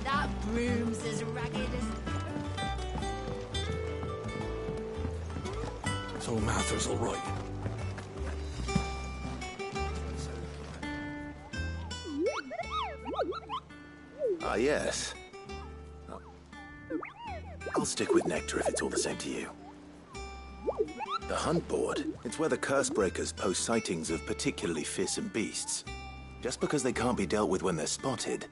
That broom's as ragged as... So Mather's all right. Ah, yes. Oh. I'll stick with Nectar if it's all the same to you. The Hunt Board, it's where the Curse Breakers post sightings of particularly fearsome beasts. Just because they can't be dealt with when they're spotted,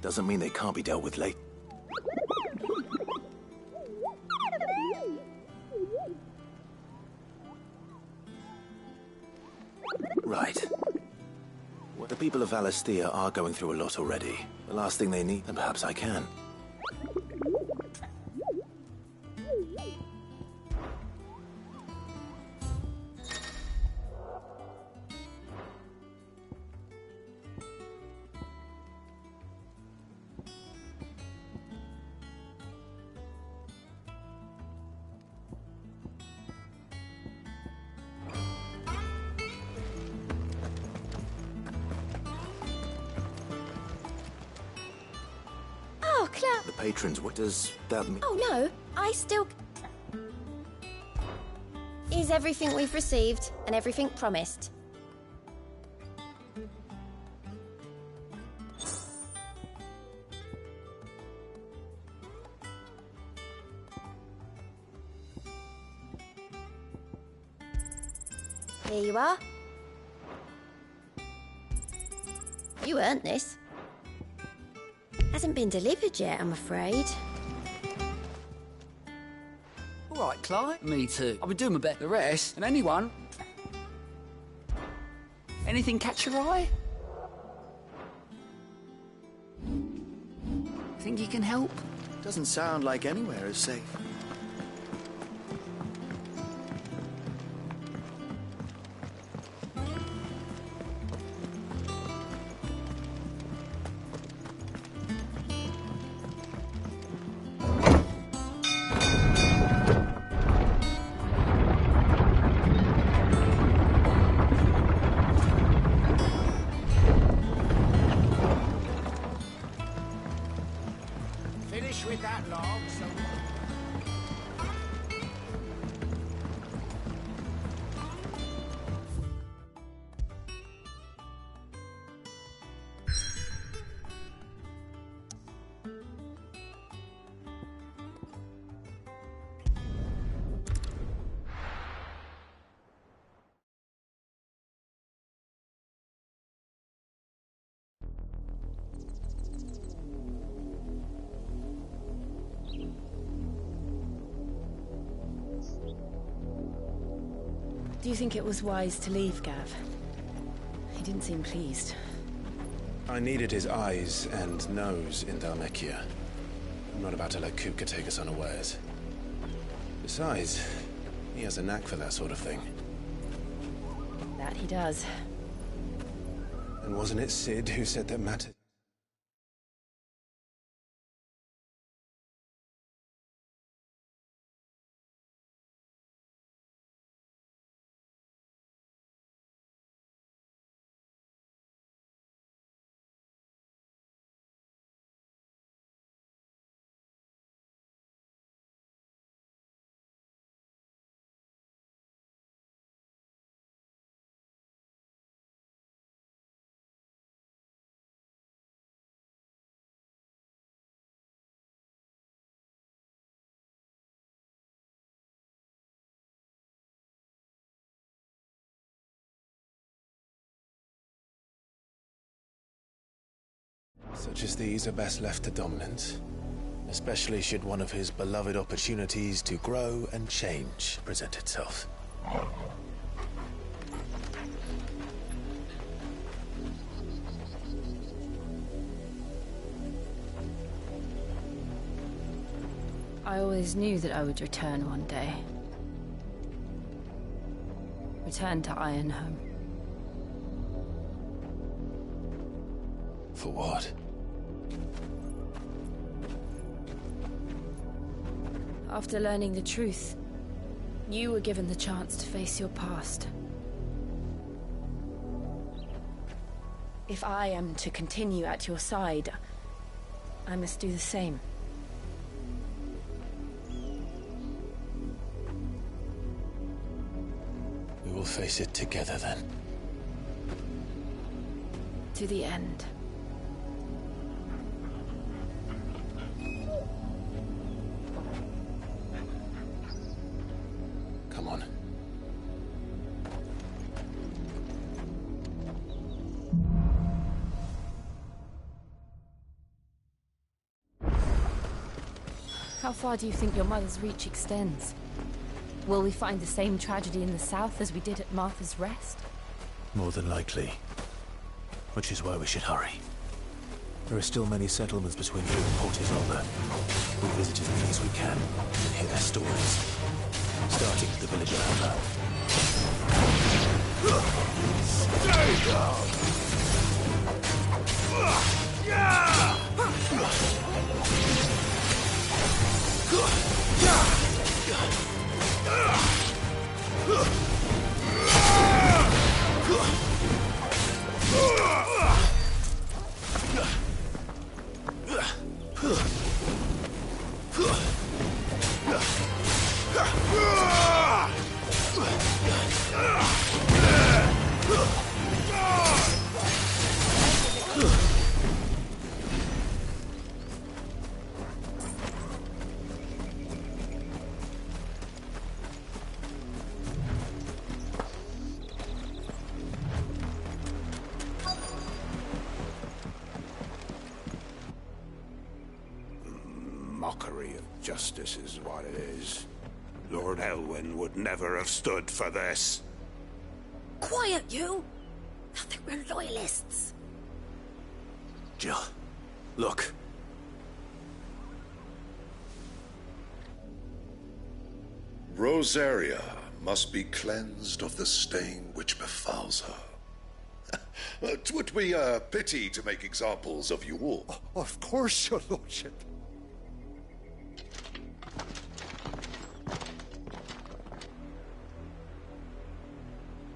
doesn't mean they can't be dealt with late. Right. The people of Valisthea are going through a lot already. The last thing they need, then perhaps I can. The patrons, what does that mean? Oh no, I still... Is everything we've received and everything promised? Here you are. You earned this. Hasn't been delivered yet, I'm afraid. All right, Clyde. Me too. I've been doing my best. The rest, and anyone... Anything catch your eye? Think you can help? Doesn't sound like anywhere is safe. With that log, so... Do you think it was wise to leave, Gav? He didn't seem pleased. I needed his eyes and nose in Dhalmekia. I'm not about to let Kupka take us unawares. Besides, he has a knack for that sort of thing. That he does. And wasn't it Sid who said that mattered? Such as these are best left to dominance, especially should one of his beloved opportunities to grow and change present itself. I always knew that I would return one day. Return to Ironhome. For what? After learning the truth, you were given the chance to face your past. If I am to continue at your side, I must do the same. We will face it together then. To the end. Come on. How far do you think your mother's reach extends? Will we find the same tragedy in the south as we did at Martha's Rest? More than likely. Which is why we should hurry. There are still many settlements between here and Port Isolde. We visit as many as we can and hear their stories. Starting with the village of Amber. Stay down! Mockery of justice is what it is. Lord Elwyn would never have stood for this. Quiet, you! I think we're loyalists. Jill, look. Rosaria must be cleansed of the stain which befouls her. 'Twould be a pity to make examples of you all. Of course, your lordship.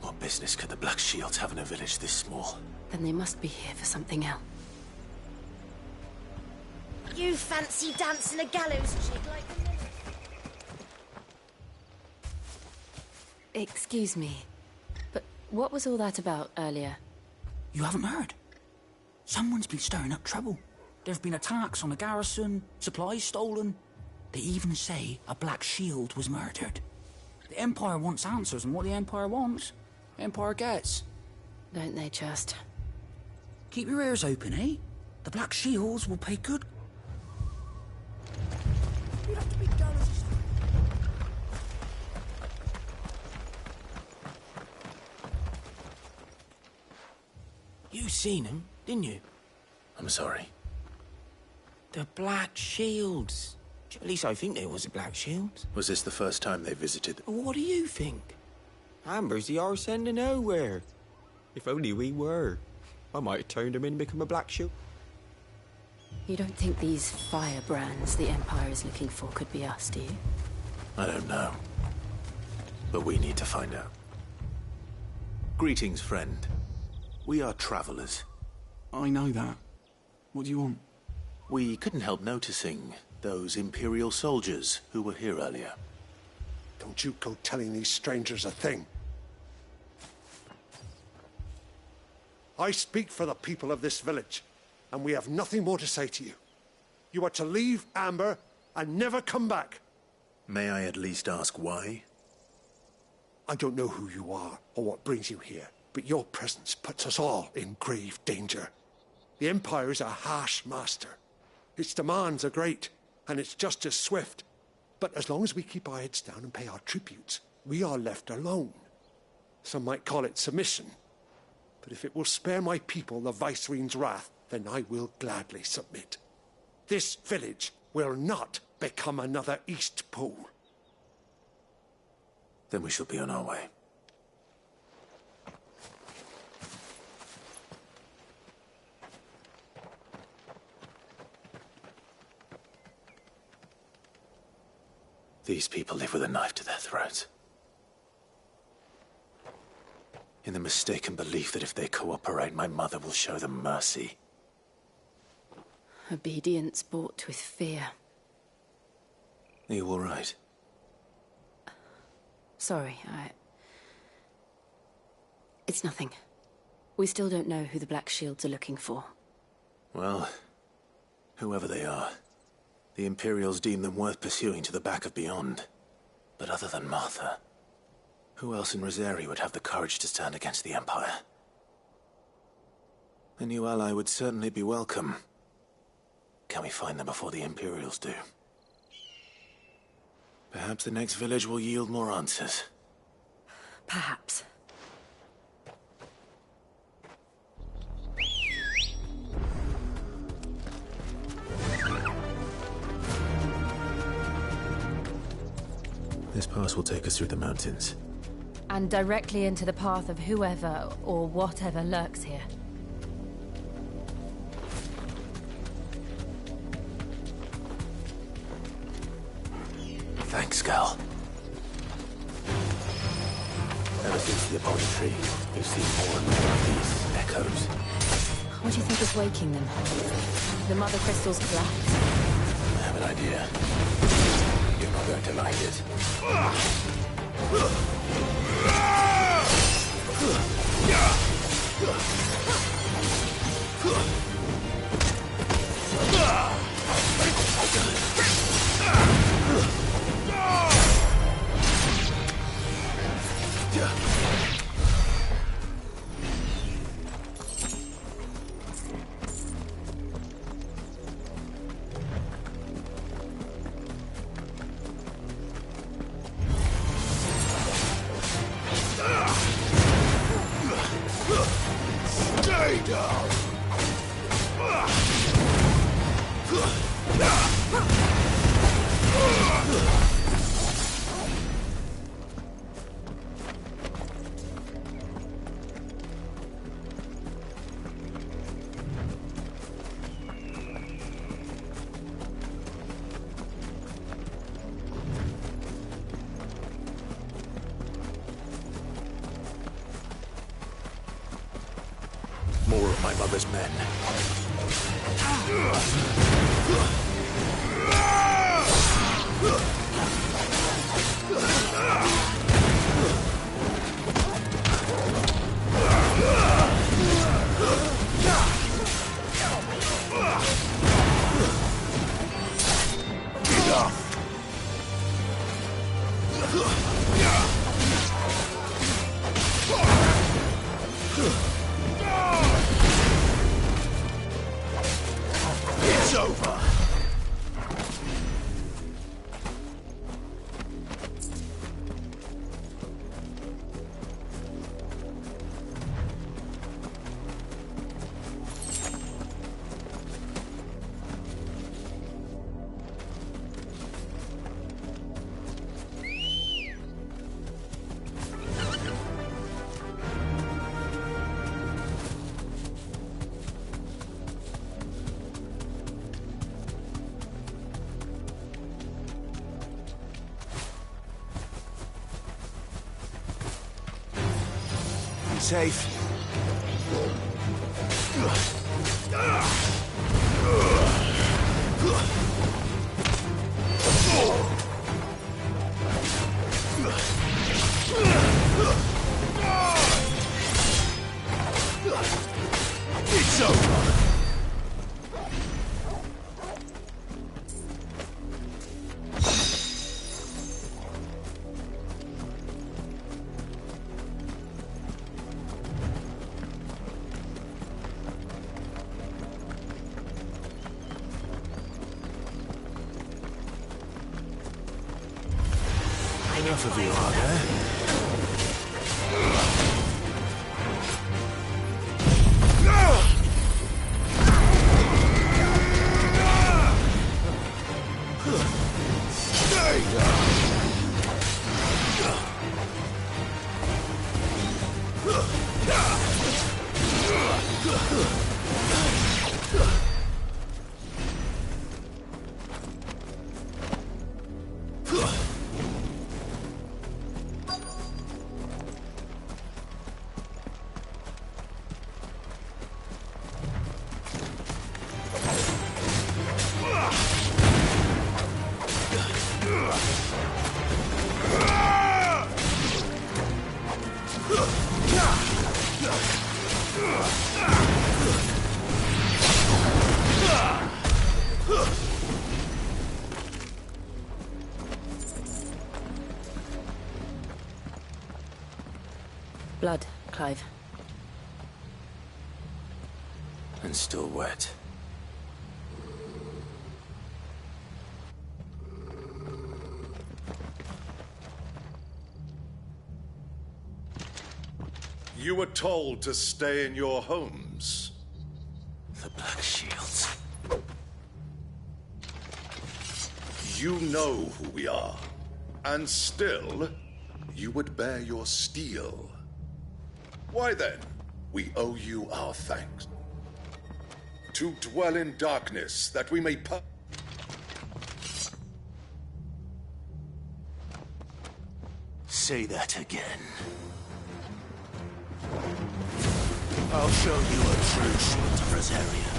What business could the Black Shields have in a village this small? Then they must be here for something else. You fancy dancing a gallows chick like the minute. Excuse me, but what was all that about earlier? You haven't heard? Someone's been stirring up trouble. There have been attacks on the garrison, supplies stolen. They even say a Black Shield was murdered. The Empire wants answers, and what the Empire wants, the Empire gets. Don't they just? Keep your ears open, eh? The Black Shields will pay good. You have to be done as You seen him, didn't you? I'm sorry. The Black Shields. At least I think there was a Black Shield. Was this the first time they visited? What do you think? Amber's the arse end of nowhere. If only we were. I might have turned him in and become a Black Shield. You don't think these firebrands the Empire is looking for could be us, do you? I don't know. But we need to find out. Greetings, friend. We are travelers. I know that. What do you want? We couldn't help noticing those Imperial soldiers who were here earlier. Don't you go telling these strangers a thing. I speak for the people of this village, and we have nothing more to say to you. You are to leave Amber and never come back. May I at least ask why? I don't know who you are or what brings you here, but your presence puts us all in grave danger. The Empire is a harsh master. Its demands are great, and its justice swift. But as long as we keep our heads down and pay our tributes, we are left alone. Some might call it submission. But if it will spare my people the Viceroy's wrath, then I will gladly submit. This village will not become another East Pool. Then we shall be on our way. These people live with a knife to their throats. In the mistaken belief that if they cooperate, my mother will show them mercy. Obedience bought with fear. Are you all right? Sorry, It's nothing. We still don't know who the Black Shields are looking for. Well, whoever they are, the Imperials deem them worth pursuing to the back of beyond. But other than Martha, who else in Rosari would have the courage to stand against the Empire? A new ally would certainly be welcome. Can we find them before the Imperials do? Perhaps the next village will yield more answers. Perhaps. This pass will take us through the mountains. And directly into the path of whoever or whatever lurks here. Thanks, Gal. Ever since the Apollo tree, we've seen more and more of these echoes. What do you think is waking them? The mother crystal's collapse? I have an idea. You're not going to like it. Stay down! More of my mother's men. It's over! Safe. It's over! Enough of you, are there? Stay down! Blood, Clive. And still wet. You were told to stay in your homes. The Black Shields. You know who we are. And still, you would bear your steel. Why then, we owe you our thanks. To dwell in darkness, that we may Say that again. I'll show you a true shield of Rosaria.